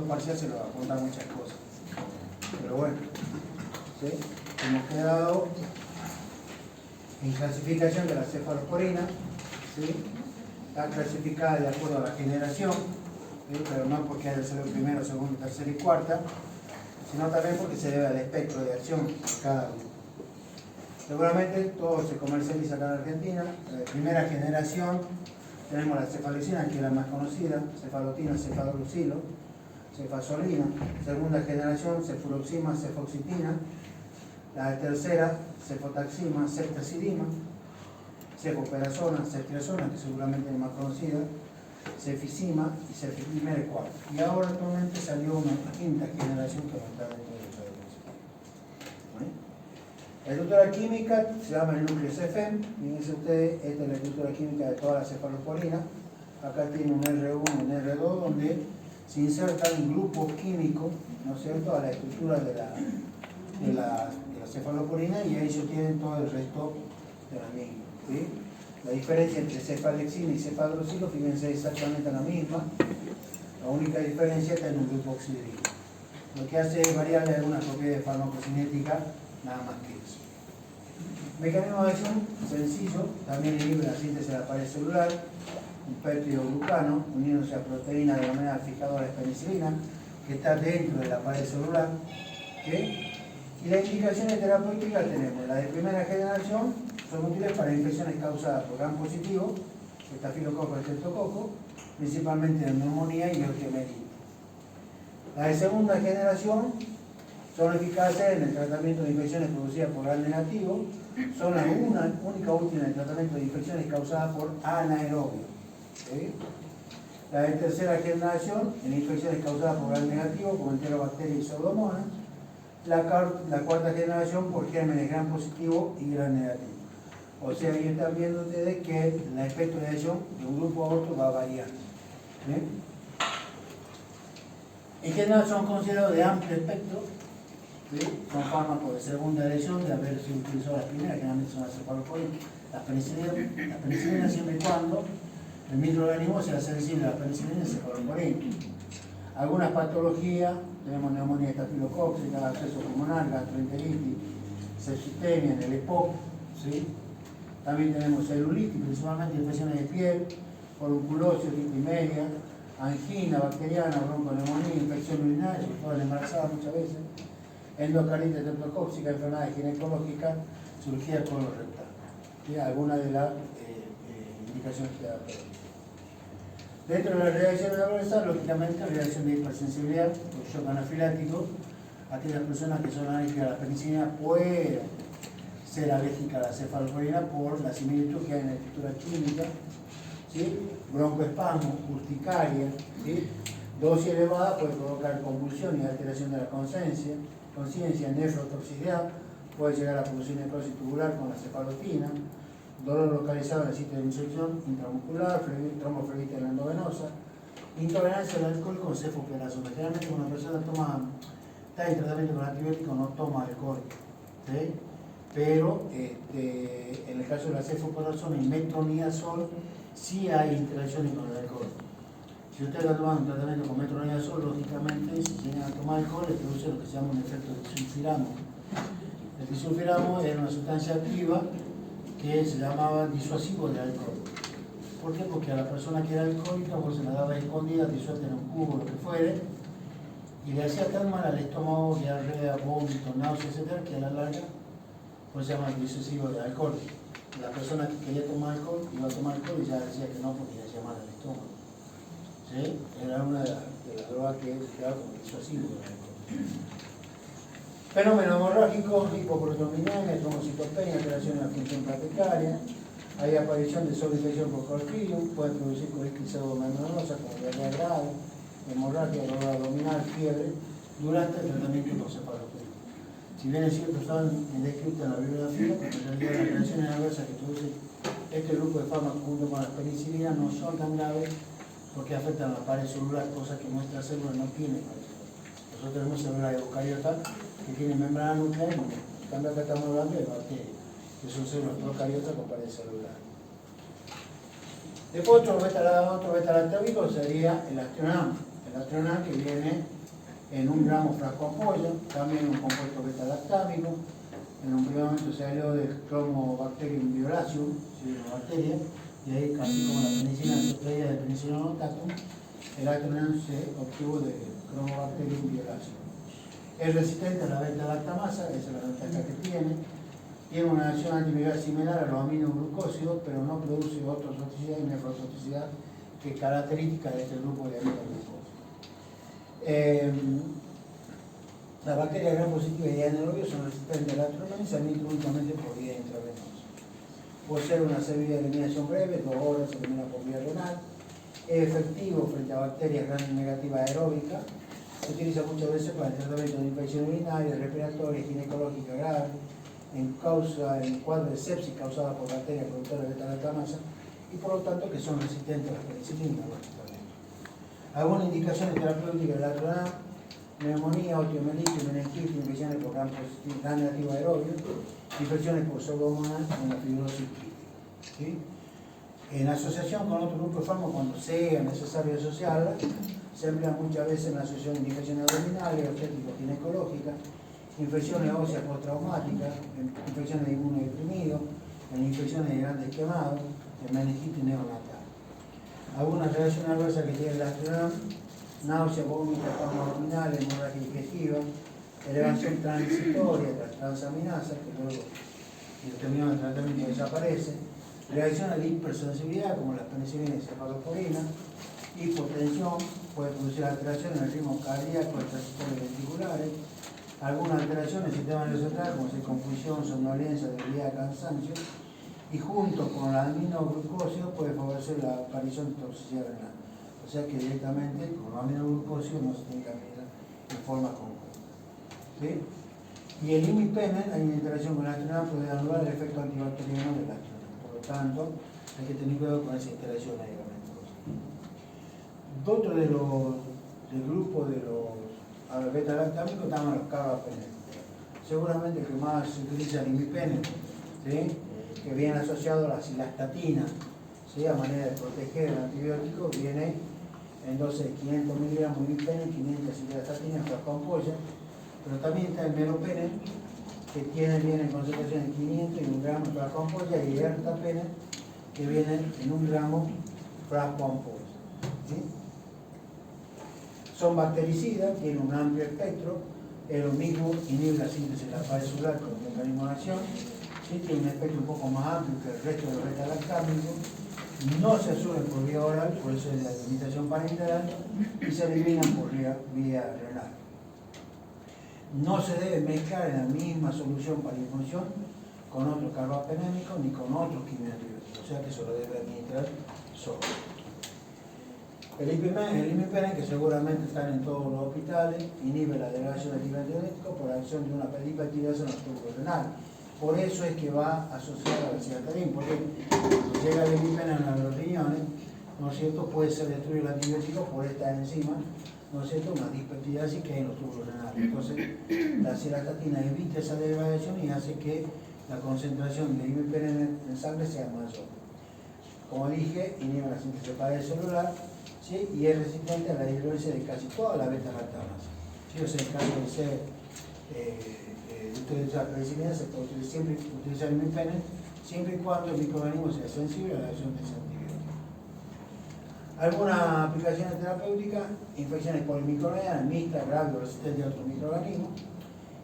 parcial se lo va a contar muchas cosas. Pero bueno, ¿sí? Hemos quedado en clasificación de la cefalosporina, ¿sí? Está clasificada de acuerdo a la generación, ¿sí? Pero no porque haya sido primero, segundo, tercera y cuarta, sino también porque se debe al espectro de acción de cada uno. Seguramente todo se comercializa acá en Argentina. De primera generación tenemos la cefalexina, que es la más conocida, cefalotina, cefadroxilo, cefazolina. Segunda generación, cefuroxima, cefoxitina. La tercera, cefotaxima, ceftazidima, cefoperazona, ceftriaxona, que seguramente es la más conocida, cefizima y cefiprimera cuarta. Y ahora actualmente salió una quinta generación que va a estar dentro de esa evolución. La estructura química se llama el núcleo CFM. Fíjense ustedes, esta es la estructura química de toda la cefalosporina. Acá tiene un R1 y un R2 donde se insertan grupos químicos, ¿no es cierto?, a la estructura de la cefalosporina, y ahí se obtienen todo el resto de la misma, ¿sí? La diferencia entre cefalexina y cefadroxilo, fíjense, exactamente la misma. La única diferencia está en un grupo oxidídrico. Lo que hace es variarle algunas propiedades farmacocinéticas, nada más que eso. Mecanismo de acción sencillo, también inhibe la síntesis de la pared celular, un peptidoglucano uniéndose a proteína de la manera fijadora de penicilina, que está dentro de la pared celular, ¿sí? Y las indicaciones terapéuticas tenemos: la de primera generación son útiles para infecciones causadas por gram positivo, estafilococo y streptococo, principalmente de neumonía y osteomielitis. La de segunda generación son eficaces en el tratamiento de infecciones producidas por gram negativo, son la única útil en el tratamiento de infecciones causadas por anaerobio, ¿sí? La de tercera generación en infecciones causadas por gram negativo, como enterobacterias y pseudomonas. La cuarta generación por gérmenes gram positivo y gram negativo. O sea, ahí están viendo ustedes que el espectro de acción de un grupo a otro va variando, ¿sí? En general son considerados de amplio espectro, ¿sí? Son fármacos de segunda elección, de haber sido utilizados las primeras, generalmente son las cefalosporina, las penicilinas, siempre y cuando el microorganismo sea sensible a la penicilina y cefalosporina. Algunas patologías, tenemos neumonía estafilocóxica, acceso pulmonar, gastroenteritis, septicemia en el EPOC, ¿sí? También tenemos celulitis, principalmente infecciones de piel, forunculosis, lipimedia, angina bacteriana, bronconeumonía, infección urinaria, sobre todo en embarazadas muchas veces, endocarditis streptocóxica, enfermedades ginecológicas, cirugía colorectal. ¿Sí? Algunas de las indicaciones terapéuticas. Dentro de las reacciones adversas, lógicamente, reacción de hipersensibilidad por shock anafiláctico. Aquellas personas que son alérgicas a la penicilina pueden ser alérgicas a la cefalosporina por la similitud que hay en la estructura química, ¿sí? Broncoespasmo, urticaria, ¿sí? Dosis elevada puede provocar convulsión y alteración de la conciencia, nefrotoxicidad, puede llegar a producir necrosis tubular con la cefalotina, dolor localizado en el sitio de inyección intramuscular, tromboflebitis endovenosa, intolerancia al alcohol con cefoperazona. Generalmente cuando una persona está en tratamiento con antibiótico no toma alcohol, ¿sí? Pero en el caso de la cefoperazona y metronidazol sí hay interacciones con el alcohol. Si usted está tomando un tratamiento con metronidazol, lógicamente si llegan a tomar alcohol le produce lo que se llama un efecto de disulfiramo. El disulfiramo era una sustancia activa que se llamaba disuasivo de alcohol. ¿Por qué? Porque a la persona que era alcohólica pues se la daba escondida, disuelta en un cubo, lo que fuere, y le hacía tan mal al estómago, diarrea, vómito, náuseas, etc., que a la larga pues se llama disuasivo de alcohol. La persona que quería tomar alcohol iba a tomar alcohol y ya decía que no porque le hacía mal al estómago, ¿sí? Era una de las drogas que se quedaba como disuasivo de alcohol. Fenómeno hemorrágico, hipoproteinemia, trombocitopenia, alteración en la función plaquetaria. Hay aparición de sobreinfección por Clostridium, puede producir colitis pseudomembranosa como diarrea grave, hemorragia, dolor abdominal, fiebre, durante el tratamiento con cefalosporina. Si bien es cierto, están descritas en la bibliografía, porque en realidad las reacciones adversas que produce este grupo de fármacos junto con las penicilinas no son tan graves porque afectan a la pared celular, cosa que nuestras células no tienen. Nosotros tenemos células eucariotas que tienen membrana nuclear, en cambio acá estamos hablando de bacterias, que son células procariotas con pared celular. Después otro beta-lactámico sería el actionam. El Atronam, que viene en 1 gramo frasco ampolla, también un compuesto beta-lactámico. En un primer momento se habló del Chromobacterium violaceum, ¿sí? Una bacteria, y ahí, casi como la penicilina se extraía de Penicillium notatum, el Atronam se obtuvo de Chromobacterium violaceum. Es resistente a la beta-lactamasa, esa es la ventaja que tiene. Tiene una acción antiviral similar a los aminoglucósidos, pero no produce ototoxicidad y nefrotoxicidad, que es característica de este grupo de aminoglucósidos. Las bacterias gram positivas y anaerobios son resistentes al Atronam y se admiten únicamente por vía intravenosa. Por ser una serie de eliminación breve, 2 horas, se elimina por vía renal. Es efectivo frente a bacterias gram negativas aeróbicas. Se utiliza muchas veces para el tratamiento de infección urinaria, respiratoria, ginecológica grave, en cuadro de sepsis causada por bacterias productoras de beta-lactamasa y por lo tanto que son resistentes a la penicilina. Algunas indicaciones terapéuticas del Atronam: neumonía, osteomelitis, meningitis, infecciones por gram negativo aerobio, infecciones por pseudomonas en la fibrosis quística. ¿Sí? En asociación con otro grupo de fármacos, cuando sea necesario asociarla, se emplea muchas veces en la asociación de infecciones abdominales, obstétrico-ginecológicas, infecciones óseas postraumáticas, infecciones de inmunodeprimidos, en infecciones de grandes quemados, en meningitis neonatal. Algunas reacciones adversas que tiene el Atronam: náusea, vómito, espasmo abdominal, hemorragia digestiva, elevación transitoria de las transaminasas, que luego, si terminamos el tratamiento, desaparece, reacciones de hipersensibilidad, como las penicilinas y cefalosporina, hipotensión, puede producir alteraciones en el ritmo cardíaco, extrasistolios ventriculares, algunas alteraciones del sistema nervioso central, como ser confusión, somnolencia, debilidad, cansancio, y junto con la aminoglucósidos puede favorecer la aparición de toxicidad renal. O sea que directamente con los aminoglucósidos no se tiene que aplicar en forma conjunta. ¿Sí? Y el imipenem, hay una interacción con el Atronam, puede anular el efecto antibacteriano del Atronam. Por lo tanto, hay que tener cuidado con esa interacción medicamentosa. Dentro del grupo de los beta-lactámicos estaban los carbapenems. Seguramente el que más se utiliza el imipenem, ¿sí? Que viene asociado a la cilastatina, ¿sí? A manera de proteger el antibiótico, viene en dosis de 500 miligramos de imipenem, 500 cilastatina en frasco ampolla, pero también está el meropenem, que viene en concentración de 500 y 1 gramo en frasco ampolla, y el ertapenem, que viene en 1 gramo frasco ampolla. ¿Sí? Son bactericidas, tienen un amplio espectro, es lo mismo, inhibe la síntesis de la pared celular con el mecanismo de acción, ¿sí? Tiene un espectro un poco más amplio que el resto de los beta-lactámicos, no se absorben por vía oral, por eso es la limitación parenteral, y se eliminan por vía renal. No se debe mezclar en la misma solución para infusión con otros carbapenémicos ni con otros quimioantibióticos, o sea que se lo debe administrar solo. El imipenem, que seguramente están en todos los hospitales, inhibe la degradación del líquido antibiótico por acción de una pelipeptidasa en los túbulos renales. Por eso es que va asociado a la cilastatina, porque cuando llega el imipenem a los riñones, ¿no es cierto?, puede ser destruido el antibiótico por esta enzima, ¿no es cierto?, una dispeptidasis que hay en los túbulos renales. Entonces, la cilastatina evita esa degradación y hace que la concentración de imipenem en sangre sea mayor. Como dije, inhibe la síntesis de pared celular, ¿sí? Y es resistente a la hidrólisis de casi toda la beta-lactamasa. ¿Sí? O sea, en caso de ser utilizar penicilina, se puede siempre utilizar imipenem, siempre y cuando el microorganismo sea sensible a la acción de ese antibiótico. Algunas aplicaciones terapéuticas: infecciones polimicrobianas, mixtas, graves o resistentes a otros microorganismos,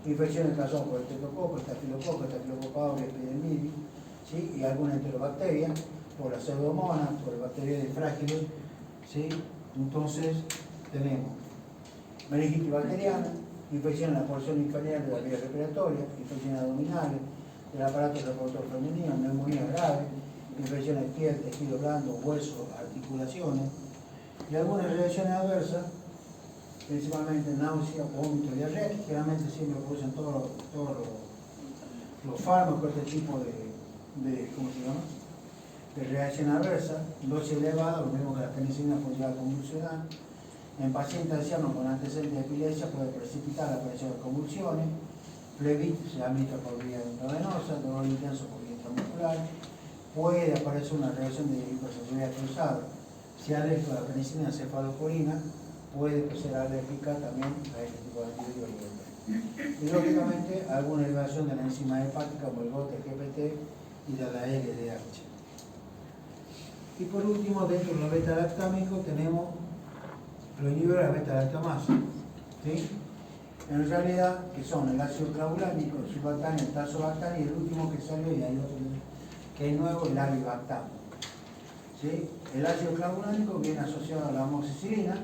infecciones causadas por el tetrococo, estafilococo aureus, epidemitis, ¿sí? Y algunas enterobacterias, por la pseudomonas, por el bacterióide frágiles, ¿sí? Entonces tenemos meningitis bacteriana, infección en la porción inferior de la vía respiratoria, infecciones abdominales, del aparato reproductor femenino, neumonía grave, infecciones de piel, tejido blando, huesos, articulaciones, y algunas reacciones adversas, principalmente náusea, vómito, diarrea, que generalmente siempre producen todos los fármacos, este tipo ¿cómo se llama?, de reacción adversa, dosis elevada, lo mismo que la penicilina puede llegar a convulsionar. En pacientes ancianos con antecedentes de epilepsia puede precipitar la aparición de convulsiones, flebitis se administra por vía intravenosa, dolor intenso por vía intramuscular, puede aparecer una reacción de hipersensibilidad cruzada. Si alérgico a la penicilina cefalosporina, puede ser alérgica también a este tipo de antibióticos. Y lógicamente alguna elevación de la enzima hepática como el GOT-GPT y de la LDH. Y por último, dentro de los beta-lactámicos tenemos los inhibidores de la beta-lactamasa, ¿sí? En realidad, que son el ácido clavulánico, el sulbactam, el tazobactam, y el último que salió, y hay otro que es nuevo, el avibactam. ¿Sí? El ácido clavulánico viene asociado a la amoxicilina,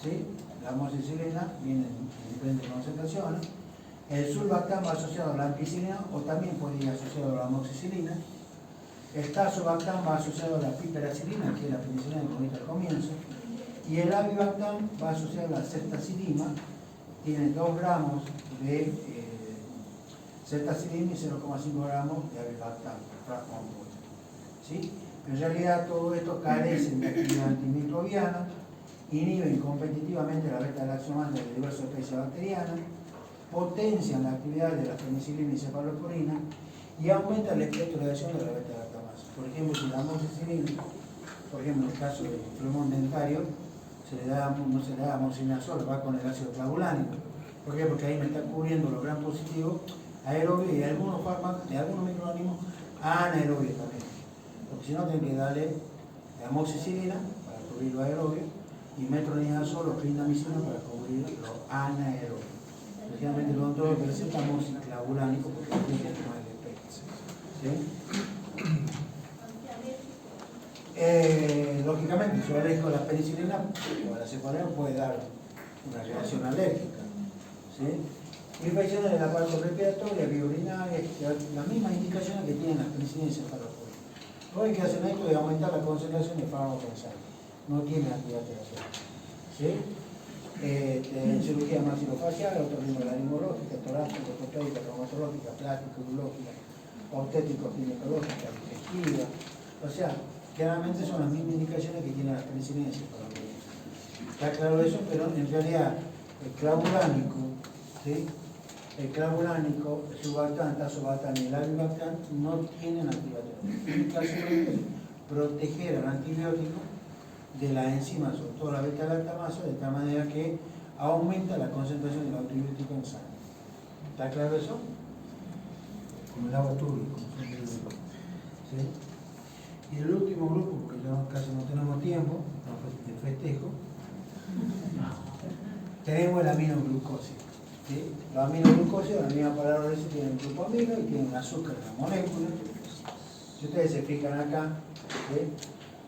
¿sí? La amoxicilina viene en diferentes concentraciones. El sulbactam va asociado a la ampicilina, o también puede ir asociado a la amoxicilina. El tazobactam va asociado a la piperacilina, que es la penicilina que vimos al comienzo. Y el avibactam va asociado a la ceftazidima, tiene 2 gramos de ceftazidima y 0,5 gramos de avibactam, ¿sí? En realidad todo esto carece de actividad antimicrobiana, inhiben competitivamente la beta-lactamasa de diversas especies bacterianas, potencian la actividad de la penicilina y cefalosporina y aumentan la espectro de acción de la beta-lactamasa. Por ejemplo, si la amoxicilina, por ejemplo en el caso del pulmón dentario, no se le da amoxicilina sola, va con el ácido clavulánico. ¿Por qué? Porque ahí me está cubriendo los gran positivos aerobios y algunos fármacos de algunos microorganismos anaerobios también. Porque si no, tienen que darle amoxicilina para cubrir los aerobios y metronidazol o clindamicina para cubrir los anaerobios. Especialmente los odontólogos recetan amoxiclavulánico porque no tiene que tomar el efecto. ¿Sí? Lógicamente, si yo alérgico a la penicilina o a la cefalea puede dar una reacción alérgica. ¿Sí? Infecciones del aparato respiratorio, biourinaria, las mismas indicaciones que tienen las penicilinas y cefalosporina. Lo que hacen esto es aumentar la concentración de fármacos en sangre. No tiene actividad terapéutica. ¿Sí? Cirugía maxilofacial, otorrinolaringológica, torácica, ortopédica, traumatológica, plástica, urológica, obstétrico, ginecológica, digestiva. O sea, claramente son las mismas indicaciones que tienen las penicilinas y cefalosporina. Está claro eso, pero en realidad el clavulánico, ¿sí? El clavulánico, el sulbactam, el tazobactam y el avibactam no tienen actividad terapéutica. Es proteger al antibiótico de la enzima, sobre todo la beta-lactamasa, de tal manera que aumenta la concentración del antibiótico en sangre. ¿Está claro eso? Como el agua turbia, ¿sí? Y el último grupo, porque ya casi no tenemos tiempo, de festejo, tenemos el aminoglucósido. ¿Sí? Los aminoglucósidos, la misma palabra dice, tienen grupo amino y tienen azúcar en la molécula. Si ustedes se fijan acá, ¿sí?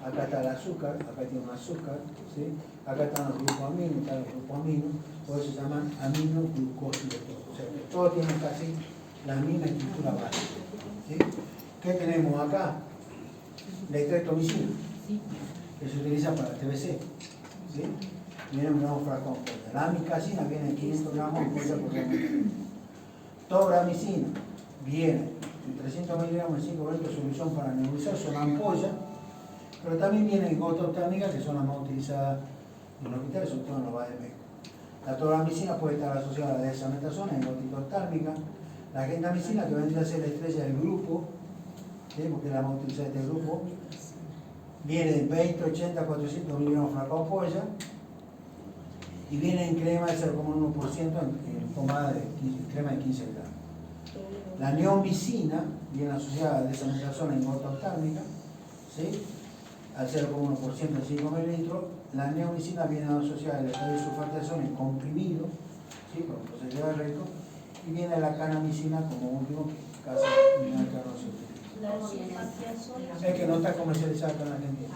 Acá está el azúcar, acá tiene un azúcar, ¿sí? Acá están los grupos amino, están los grupos amino, por eso se llaman aminoglucósidos todos. O sea, que todos tienen casi la misma estructura básica. ¿Sí? ¿Qué tenemos acá? La estreptomicina, que se utiliza para TBC. ¿Sí? Viene un gramo fracón. La amicacina viene en 500 gramos por gramo. Tobramicina viene en 300 miligramos en 5 veces de solución para nebulizar, son ampollas, pero también vienen gotas oftálmicas que son las más utilizadas en los hospitales, sobre todo en los México. La tobramicina puede estar asociada a la dexametasona en gotita oftálmica. La gentamicina, que vendría a ser la estrella del grupo, ¿sí? Porque es la más utilizada de este grupo, viene de 20, 80, 400 miligramos fracón ampolla y viene en crema de 0,1% en pomada de crema de 15 gramos. La neomicina viene asociada a dexametasona en gota oftálmica, ¿sí? Al 0,1% en 5 mililitros. La neomicina viene asociada al sulfateazol en comprimido, ¿sí? Con procedimiento diarreico, y viene la canamicina como último, que casi no se utiliza. Es que no está comercializada acá en Argentina.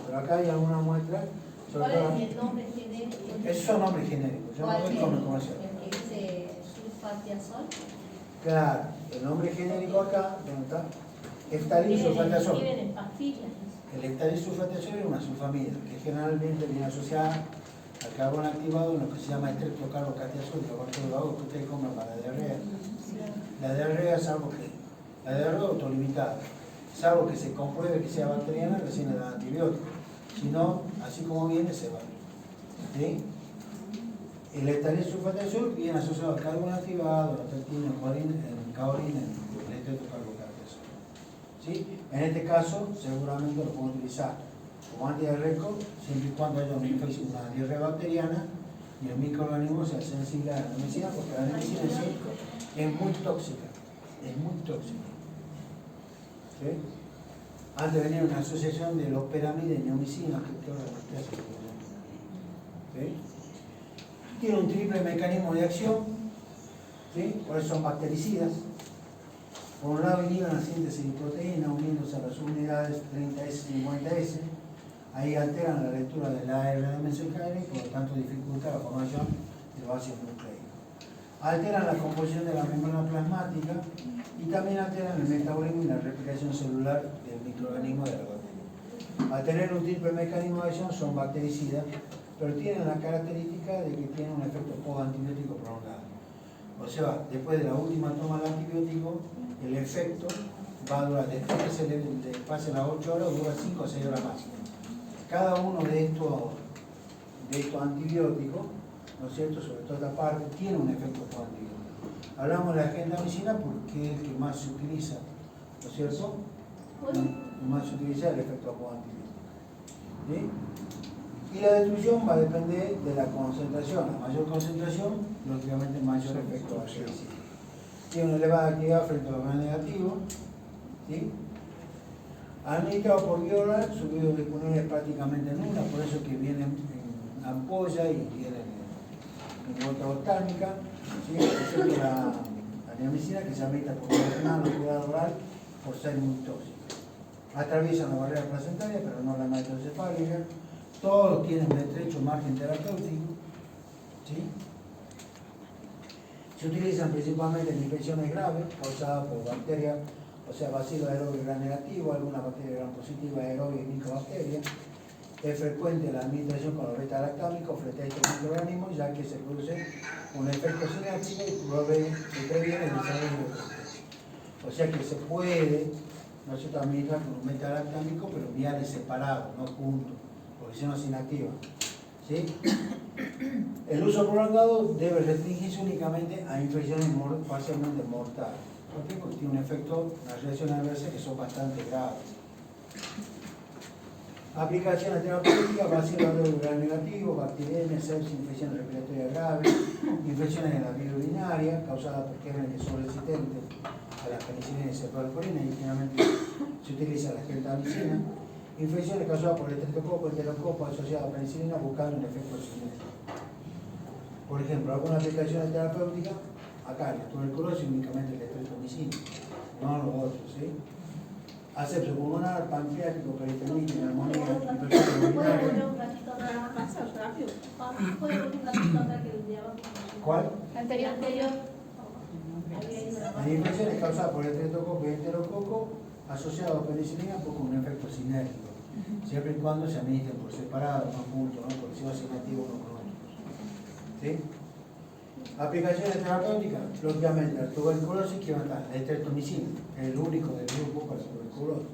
Pero acá hay alguna muestra. ¿Cuál es el nombre genérico? Esos son nombres genéricos. Yo no estoy con el comercial. ¿El que dice sulfatiazol? Claro, el nombre genérico acá, ¿dónde está? Eftalin sulfatiazol. Vienen en pastillas. El eftalin sulfatiazol es una sulfamida que generalmente viene asociada al carbón activado en lo que se llama estreptocarbocatiazol, que ustedes comen para la diarrea. La diarrea es algo que, la diarrea es autolimitada, salvo que se compruebe que sea bacteriana, recién le dan antibiótico. Si no, así como viene, se va. ¿Sí? El eftalin sulfatiazol viene asociado al carbón activado, a tractina, en caolina, en el estreptocarbocatiazol. ¿Sí? En este caso, seguramente lo podemos utilizar como antidiarreico siempre y cuando haya una diarrea bacteriana y el microorganismo sea sensible a la neomicina, porque la neomicina en sí es muy tóxica. Es muy tóxica. ¿Sí? Antes venía una asociación de loperamida y neomicina, que ahora no está así. ¿Sí? Tiene un triple mecanismo de acción, ¿sí? Por eso son bactericidas. Por un lado inhiben la síntesis de proteína uniéndose a las unidades 30S y 50S. Ahí alteran la lectura del ARN mensaje y por lo tanto dificulta la formación de ácidos nucleicos. Alteran la composición de la membrana plasmática y también alteran el metabolismo y la replicación celular del microorganismo de la bacteria. Al tener un triple mecanismo de acción son bactericidas, pero tienen la característica de que tienen un efecto postantibiótico prolongado. O sea, después de la última toma del antibiótico, el efecto va a durar, después que se le pasen las 8 horas, dura 5 o 6 horas más. Cada uno de estos antibióticos, ¿no es cierto?, sobre todo esta parte, tiene un efecto postantibiótico. Hablamos de la gentamicina porque es el que más se utiliza, ¿no es cierto? El más se utiliza el efecto postantibiótico. ¿Sí? Y la destrucción va a depender de la concentración. A mayor concentración, lógicamente mayor efecto bactericida. Tiene una elevada actividad frente a los gram negativos. ¿Sí? Administrado por vía oral, su biodisponibilidad es prácticamente nula, por eso que vienen en ampolla y vienen en gota oftálmica, ¿sí? Excepto la neomicina que se administra por vía renal o vía oral por ser muy tóxica. Atraviesan la barrera placentaria, pero no la hematoencefálica. Todos tienen un estrecho margen terapéutico. ¿Sí? Se utilizan principalmente en infecciones graves causadas por bacterias, o sea, bacilo aerobio gram negativo, alguna bacteria gram positiva, aerobio y microbacterias. Es frecuente la administración con los beta-lactámicos frente a estos microorganismos, ya que se produce un efecto sináptico y se previene el desarrollo de bacterias. O sea que se puede, no se administra con un beta-lactámico, pero viales separados, no juntos, porque si no se inactiva. ¿Sí? El uso prolongado debe restringirse únicamente a infecciones parcialmente mortales. ¿Por qué? Porque tiene un efecto, unas reacciones adversas que son bastante graves. Aplicaciones terapéuticas, bacilo aerobio gram negativo, bacteriemia, sepsis, infecciones respiratorias graves, infecciones de la vía urinaria causadas por gérmenes resistentes a la penicilina y cefalorina, y finalmente se utiliza la gentamicina. Infecciones causadas por el estreptococo, enterococo asociado a penicilina buscando un efecto sinérgico. Por ejemplo, algunas aplicaciones terapéuticas, acá la tuberculosis únicamente el estreptomicina, no los otros, ¿sí? Asepsia pulmonar, pancreático, peritonitis, neumonía, infecciones urinarias. ¿Cuál? Anterior. Las infecciones causadas por el estreptococo y enterococo asociado a penicilina con un efecto sinérgico, siempre y cuando se administren por separado, no juntos, ¿no? Porque si no es inactivo uno con otros. ¿Sí? Aplicaciones terapéuticas, lógicamente la tuberculosis que va a estar la estreptomicina, que es el único del grupo para la tuberculosis.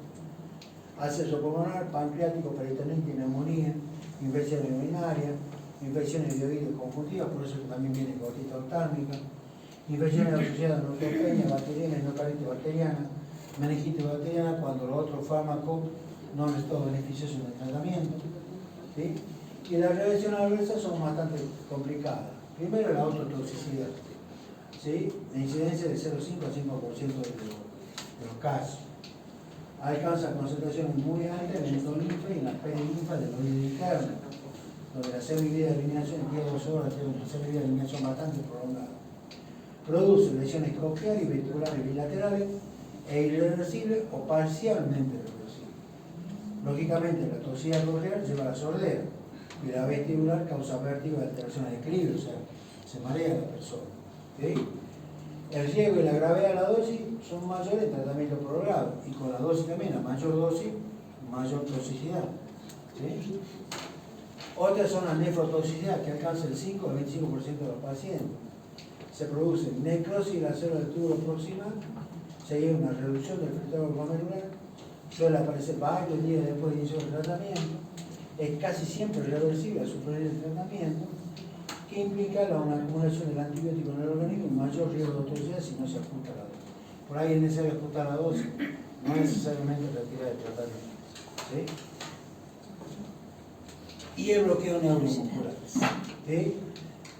Acceso pulmonar, pancreático, peritonitis, neumonía, infecciones urinarias, infecciones de oído conjuntivas, por eso también viene gotita oftálmica, infecciones asociadas a neutropenia, bacteriana, endocardite bacteriana, meningitis bacteriana, cuando los otros fármacos no han estado beneficiosos en el tratamiento. ¿Sí? Y las reacciones adversas son bastante complicadas. Primero, la autotoxicidad. ¿Sí? La incidencia de 0,5 al 5% de los casos. Alcanza concentraciones muy altas en el endolinfa y en la perilinfa del oído interno, donde la semivida de eliminación en 10 horas tiene una semivida de eliminación bastante prolongada. Produce lesiones cocleares y ventriculares bilaterales e irreversibles o parcialmente reversibles. Lógicamente, la toxicidad coclear lleva a la sordera y la vestibular causa vértigo y alteraciones de equilibrio, o sea, se marea la persona. ¿Sí? El riesgo y la gravedad de la dosis son mayores en tratamiento prolongado y con la dosis también, a mayor dosis, mayor toxicidad. ¿Sí? Otras son la nefrotoxicidad, que alcanza el 5 al 25% de los pacientes. Se produce necrosis de la célula del túbulo proximal, seguida una reducción del filtrado glomerular, suele aparecer varios días después de inicio del tratamiento, es casi siempre reversible a superar el tratamiento, que implica una acumulación del antibiótico en el organismo y mayor riesgo de toxicidad si no se ajusta la dosis. Por ahí es necesario ajustar la dosis, no necesariamente retirar el tratamiento. ¿Sí? y el bloqueo neuromuscular. ¿Sí?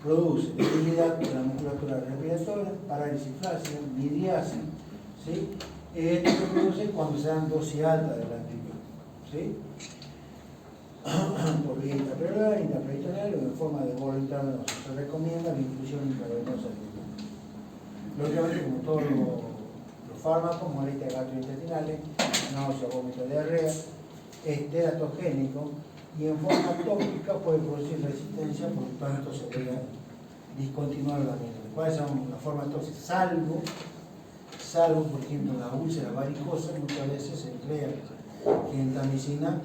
Produce debilidad de la musculatura respiratoria, parálisis flácida, miriasis. ¿Sí? Esto se produce cuando se dan dosis altas del antibiótico. ¿Sí? Por vía intrapleural, intraperitoneal o en forma de bolo intravenoso. Se recomienda la infusión intravenosa del medicamento. Lógicamente, como todos los fármacos, molestias gastrointestinales, náusea, vómito, diarrea, es teratogénico y en forma tópica puede producir resistencia, por lo tanto se debe discontinuar la misma. ¿Cuáles son las formas tóxicas? Salvo, por ejemplo, la úlcera varicosa, muchas veces se emplea gentamicina,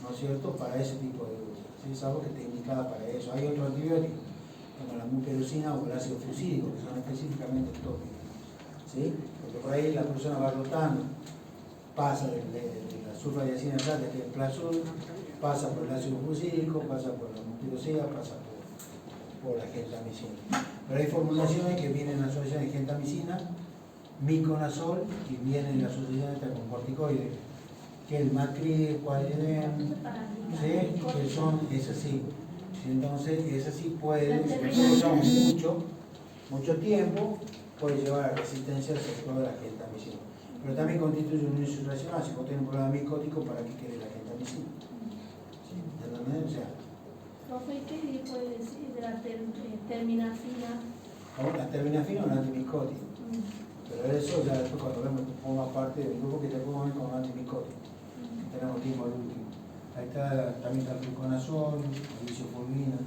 ¿no es cierto?, para ese tipo de úlceras. ¿Sí? Es algo que está indicada para eso. Hay otros antibióticos, como la muperosina o el ácido fusídico, que son específicamente tópicos. ¿Sí? Porque por ahí la persona va rotando, pasa de la sulfadiacina alta, que es el Plasur, pasa por el ácido fusídico, pasa por la muperosina, pasa por la gentamicina. Pero hay formulaciones que vienen en asociación de gentamicina, miconazol, y vienen en asociación con corticoides, que el Macril, Qualidem, ¿sí? Que son, es así. Entonces, es así puede, si nosotros usamos mucho tiempo, puede llevar a resistencia al sector de la gentamicina. Pero también constituye un uso irracional. Si vos tenés un problema micótico, ¿para qué querés la gentamicina? ¿Sí? ¿Entendés? O sea, Profe, ¿qué puede decir de la terminafina? la terminafina es un antimicótico. Pero eso ya después cuando vemos que forma parte del grupo que te pongo con un antimicótico. Tenemos tiempo al último. Ahí está, también está el fluconazol, el isofulvina.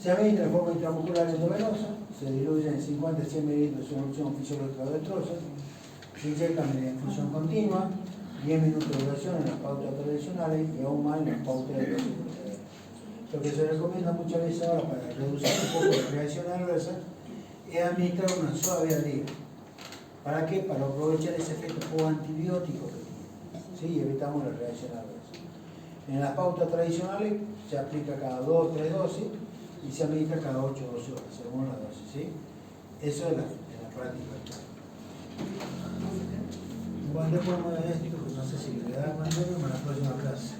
Se administra de forma intramuscular endovenosa, se diluye en 50 a 100 ml de solución fisiológica de troza, se inyecta mediante infusión continua, 10 minutos de duración en las pautas tradicionales y aún más en las pautas de los. Lo que se recomienda muchas veces ahora para reducir un poco la reacción adversa es administrar una suave al día. ¿Para qué? Para aprovechar ese efecto antibiótico que tiene. ¿Sí? Y evitamos la reacción adversa. En las pautas tradicionales se aplica cada 2 o 3 dosis y se administra cada 8 o 12 horas, según la dosis. ¿Sí? Eso es en la práctica. Bueno, después de esto, no sé si le da más o menos en la próxima clase.